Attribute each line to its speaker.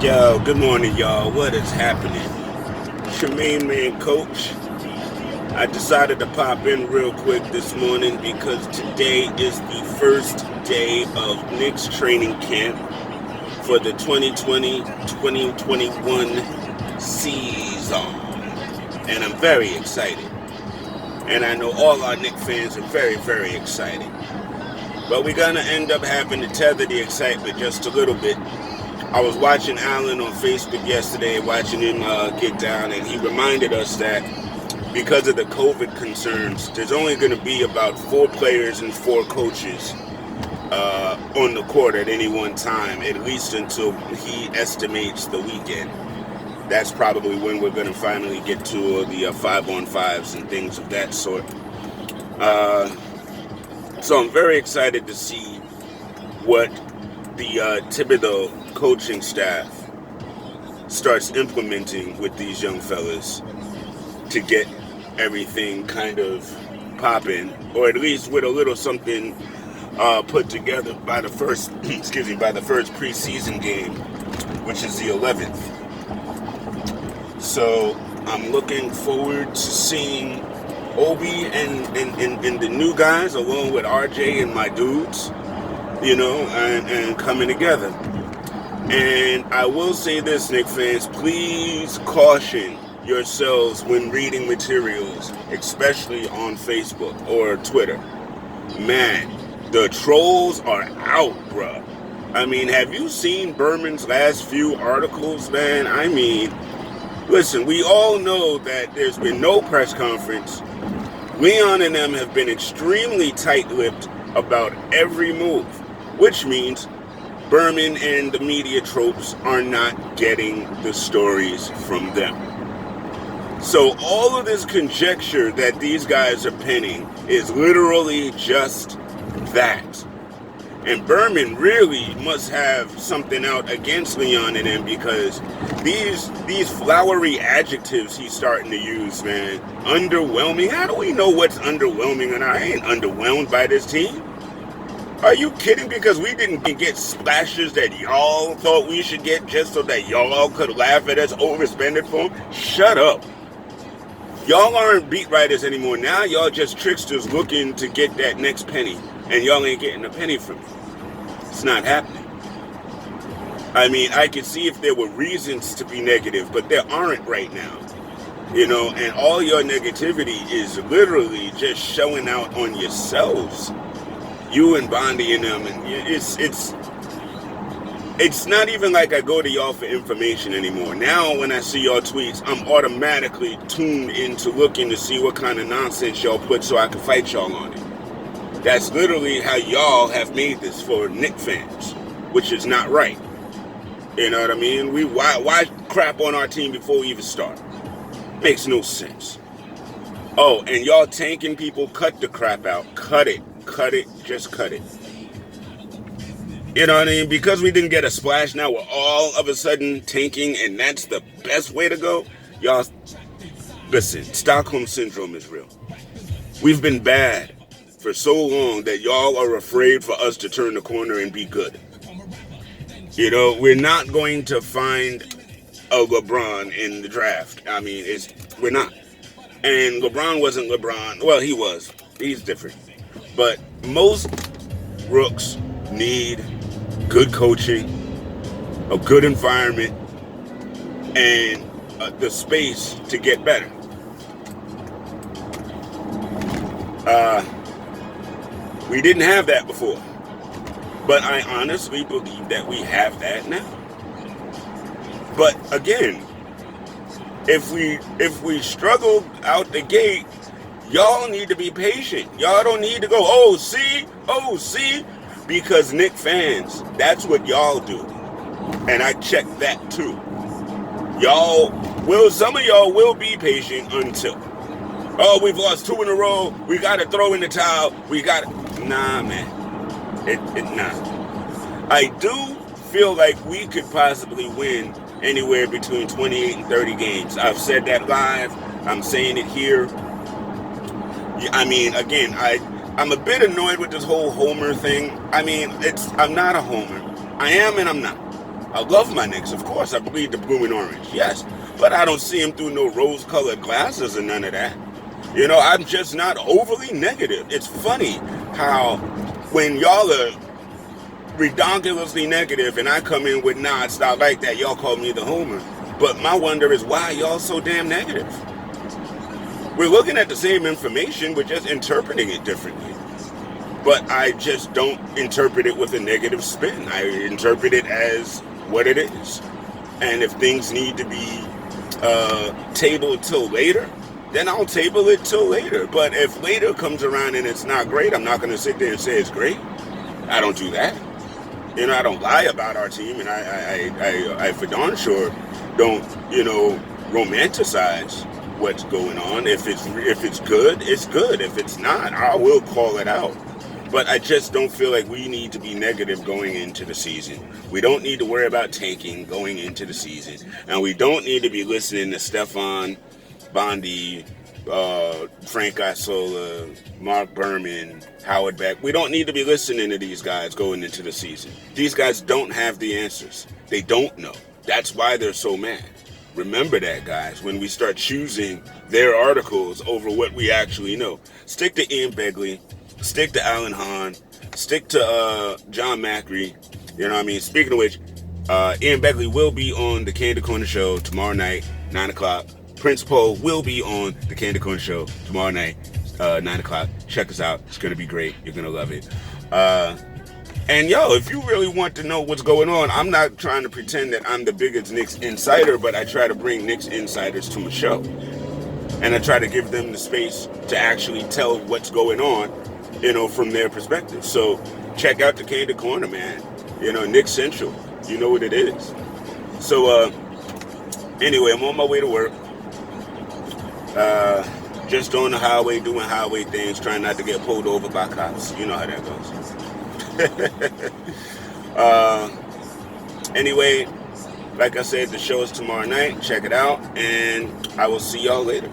Speaker 1: Yo, good morning, y'all. What is happening? Shemaine Man Coach. I decided to pop in real quick this morning because today is the first day of Knicks training camp for the 2020-2021 season. And I'm very excited. And I know all our Knicks fans are very, very excited. But we're going to end up having to tether the excitement just a little bit. I was watching Allen on Facebook yesterday, watching him get down, and he reminded us that because of the COVID concerns, there's only going to be about 4 players and 4 coaches on the court at any one time, at least until he estimates the weekend. That's probably when we're going to finally get to the 5-on-5s and things of that sort. So I'm very excited to see what the Thibodeau coaching staff starts implementing with these young fellas to get everything kind of popping, or at least with a little something put together by the first by the first preseason game, which is the 11th. So I'm looking forward to seeing Obi and the new guys along with RJ and my dudes, and coming together. And I will say this, Knicks fans, please caution yourselves when reading materials, especially on Facebook or Twitter. Man, the trolls are out, bruh. I mean, have you seen Berman's last few articles, man? I mean, listen, we all know that there's been no press conference. Leon and them have been extremely tight-lipped about every move, which means Berman and the media tropes are not getting the stories from them. So all of this conjecture that these guys are penning is literally just that. And Berman really must have something out against Leon and them, because these flowery adjectives he's starting to use, man. Underwhelming. How do we know what's underwhelming? And I ain't underwhelmed by this team. Are you kidding? Because we didn't get splashes that y'all thought we should get just so that y'all could laugh at us overspending for them? Shut up. Y'all aren't beat writers anymore. Now y'all just tricksters looking to get that next penny. And y'all ain't getting a penny from it. It's not happening. I mean, I could see if there were reasons to be negative, but there aren't right now. And all your negativity is literally just showing out on yourselves. You and Bondi and them, and it's not even like I go to y'all for information anymore. Now when I see y'all tweets, I'm automatically tuned into looking to see what kind of nonsense y'all put so I can fight y'all on it. That's literally how y'all have made this for Knicks fans, which is not right. You know what I mean? Why crap on our team before we even start? Makes no sense. Oh, and y'all tanking people, cut the crap out. Cut it, just cut it. You know what I mean? Because we didn't get a splash, now we're all of a sudden tanking, and that's the best way to go? Y'all, listen, Stockholm Syndrome is real. We've been bad for so long that y'all are afraid for us to turn the corner and be good. We're not going to find a LeBron in the draft. I mean, we're not. And LeBron wasn't LeBron. Well, he was. He's different. But most rooks need good coaching, a good environment, and the space to get better. We didn't have that before. But I honestly believe that we have that now. But again, if we struggle out the gate, y'all need to be patient. Y'all don't need to go, oh, see, because Knicks fans, that's what y'all do. And I check that too. Some of y'all will be patient until, oh, we've lost 2 in a row, we got to throw in the towel, nah, man. Nah. I do feel like we could possibly win anywhere between 28 and 30 games. I've said that live. I'm saying it here. I mean, again, I'm a bit annoyed with this whole homer thing. I mean, I'm not a homer. I am and I'm not. I love my Knicks, of course. I bleed the blue and orange, yes. But I don't see them through no rose-colored glasses and none of that. You know, I'm just not overly negative. It's funny how when y'all are redonkulously negative and I come in with it's not like that, y'all call me the homer. But my wonder is why y'all so damn negative? We're looking at the same information, we're just interpreting it differently. But I just don't interpret it with a negative spin. I interpret it as what it is. And if things need to be tabled till later, then I'll table it till later. But if later comes around and it's not great, I'm not going to sit there and say it's great. I don't do that. You know, I don't lie about our team, and I for darn sure don't, romanticize what's going on. If it's good, it's good. If it's not, I will call it out. But I just don't feel like we need to be negative going into the season. We don't need to worry about tanking going into the season. And we don't need to be listening to Stefan Bondi, Frank Isola, Mark Berman, Howard Beck. We don't need to be listening to these guys going into the season. These guys don't have the answers. They don't know. That's why they're so mad. Remember that, guys, when we start choosing their articles over what we actually know. Stick to Ian Begley. Stick to Alan Hahn. Stick to John Macri. You know what I mean? Speaking of which, Ian Begley will be on the Candy Corner Show tomorrow night, 9 o'clock. Prince Paul will be on the Candy Corner Show tomorrow night, 9 o'clock. Check us out. It's going to be great. You're going to love it. And if you really want to know what's going on, I'm not trying to pretend that I'm the biggest Knicks insider, but I try to bring Knicks insiders to my show. And I try to give them the space to actually tell what's going on, from their perspective. So check out the Candy Corner, man. Knicks Central. You know what it is. So, anyway, I'm on my way to work. Just on the highway, doing highway things, trying not to get pulled over by cops. You know how that goes. Anyway, like I said, the show is tomorrow night. Check it out, and I will see y'all later.